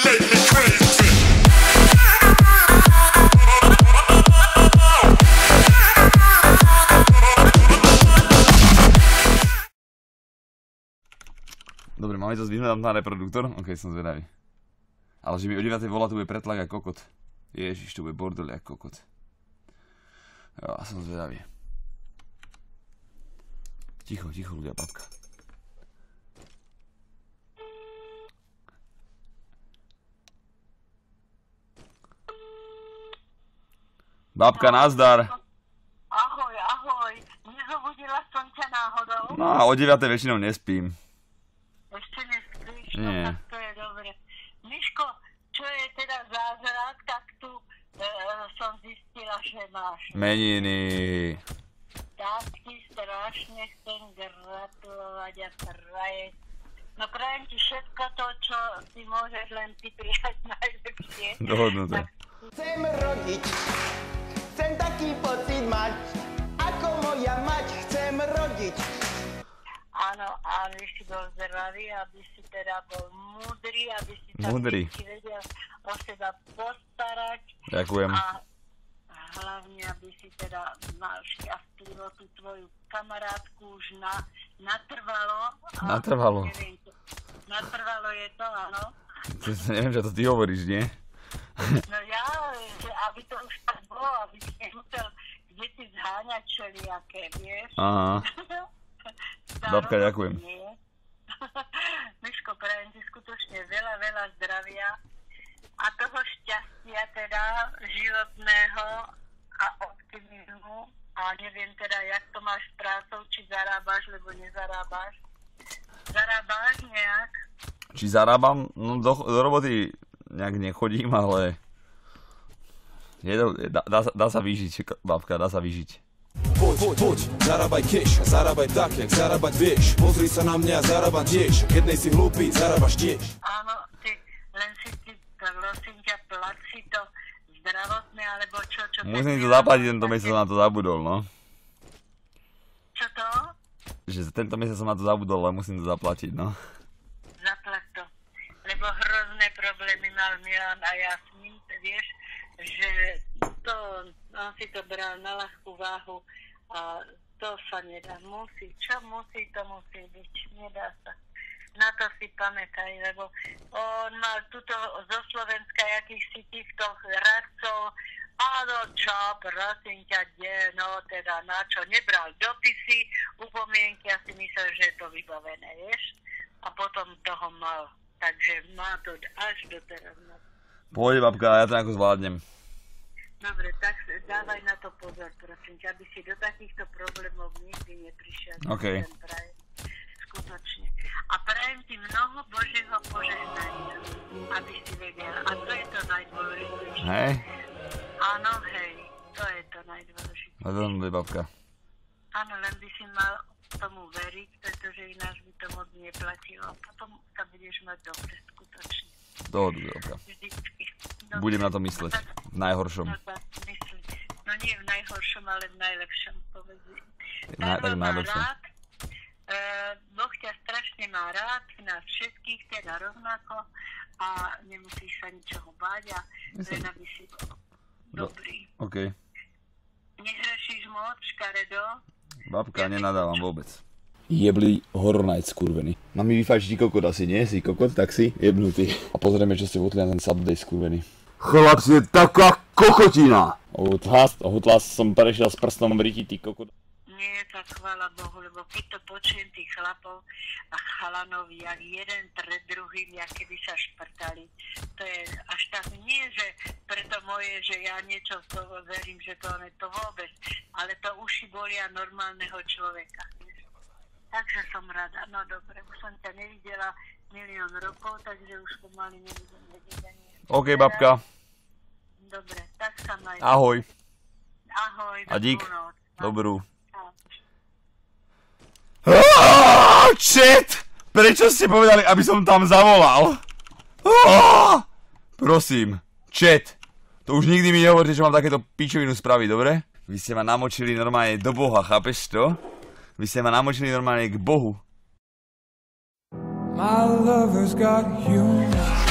Dobre, máme to vyhľadať na reproduktor? Ok, som zvedavý. Ale že mi o 9. volá, tu bude pretlak a kokot. Ježiš, tu bude bordel a kokot. Jo, som zvedavý. Ticho, ticho ľudia, babka. Babka, nazdar. Ahoj, ahoj. Nezobudila som ťa náhodou? No a o 9. väčšinou nespím. Ešte nespíš? Nie. No tak to je dobre. Miško, čo je teda zázrak, tak tu som zistila, že máš. Meniny. Tak ti strašne chcem gratulovať a prajem. No prajem ti všetko to, čo si môžeš len ty prijať najlepšie. Dohodnuté. Chcem rodiť, chcem taký pocit mať, ako moja mať, chcem rodiť. Áno, aby si bol zdravý, aby si teda bol múdry, aby si sa vždy vedel o seba postarať. Ďakujem. A hlavne, aby si teda mal šťastlivo tú tvoju kamarátku už natrvalo. Natrvalo? Neviem, natrvalo je to, áno. Neviem, že to ty hovoríš, nie? No ja, že aby to už tak bolo, aby si nemusel kde si zháňať všelijaké, vieš? Aha. Babka, ďakujem. Miško, prajem ti skutočne veľa, veľa zdravia a toho šťastia teda životného a optimizmu a neviem teda, jak to máš s prácou, či zarábaš, lebo nezarábaš. Zarábaš nejak? Či zarábam? No do roboty nejak nechodím, ale dá sa vyžiť, babka, dá sa vyžiť. Poď, zarábaj cash, zarábaj tak, jak zarábať vieš. Pozri sa na mňa, zarábam tiež. Keď nejsi hlúpy, zarábaš tiež. Áno, ty, len si prosím ťa, plať si to zdravotné, alebo čo? Musím to zaplatiť, tento mesiac som na to zabudol, no. Čo to? Že tento mesiac som na to zabudol, ale musím to zaplatiť, no. Zaplať to. Lebo hrozné problémy mal Milan a Jasmin, vieš, že to, on si to bral na ľahkú váhu a to sa nedá. Musí, čo musí, to musí byť. Nedá sa. Na to si pamätaj, lebo on mal tuto zo Slovenska jakýchsi týchto radcov. Áno, čo, prosím ťa, no teda na čo, nebral dopisy, upomienky a si myslel, že je to vybavené, vieš? A potom toho mal. Takže má to až do teraz. Pôjde, babka, ja to ako zvládnem. Dobre, tak dávaj na to pozor, prosím ťa, aby si do takýchto problémov nikdy neprišiel. OK. Skutočne. A prajem ti mnoho Božieho požehnania, aby si vedel. A to je to najdôležitejšie. Hej? Áno, hej, to je to najdôležitejšie. Dobre, babka. Áno, len by si mal tomu veriť, pretože ináč by to moc neplatilo. A potom sa budeš mať dobre, skutočne. Dobre, babka. Vždycky. Budem na to mysleť. V najhoršom. No nie v najhoršom, ale v najlepšom, povedzí. Tak v najlepšom. Boh ťa strašne má rád, nás všetkých teda rovnako a nemusíš sa ničoho báť a len aby si dobrý. OK. Nehrešíš moc, škaredo? Babka, nenadávam vôbec. Jebli Horror Night, skurvený. Mám mi vyfajčiť kokot asi, nie? Si kokot, tak si jebnutý. A pozrieme, čo ste votli na ten Subday, skurvený. Chlapci, je taká kokotina! Odhlas som prešiel s prstom v riti, ty kokot. Nie, tak chvála Bohu, lebo keď to počujem tých chlapov a chalanov, jak jeden pred druhým, jak keby sa šprtali. To je až tak, nie že preto moje, že ja niečo v toho verím, že to je to vôbec, ale to uši bolia normálneho človeka. Takže som rada, no dobre, už som ťa nevidela milión rokov, takže už pomaly nevidím videnie. OK, babka. Dobre, tak sa maj. Ahoj. Ahoj, a dík. noc. Dobrú. Shit! Prečo ste povedali, aby som tam zavolal? Prosím, chat. To už nikdy mi nehovoríte, že mám takéto pičovinu spraviť, dobre? Vy ste ma namočili normálne do Boha, chápeš to? Vy ste ma namočili normálne k Bohu. My lover's got humor.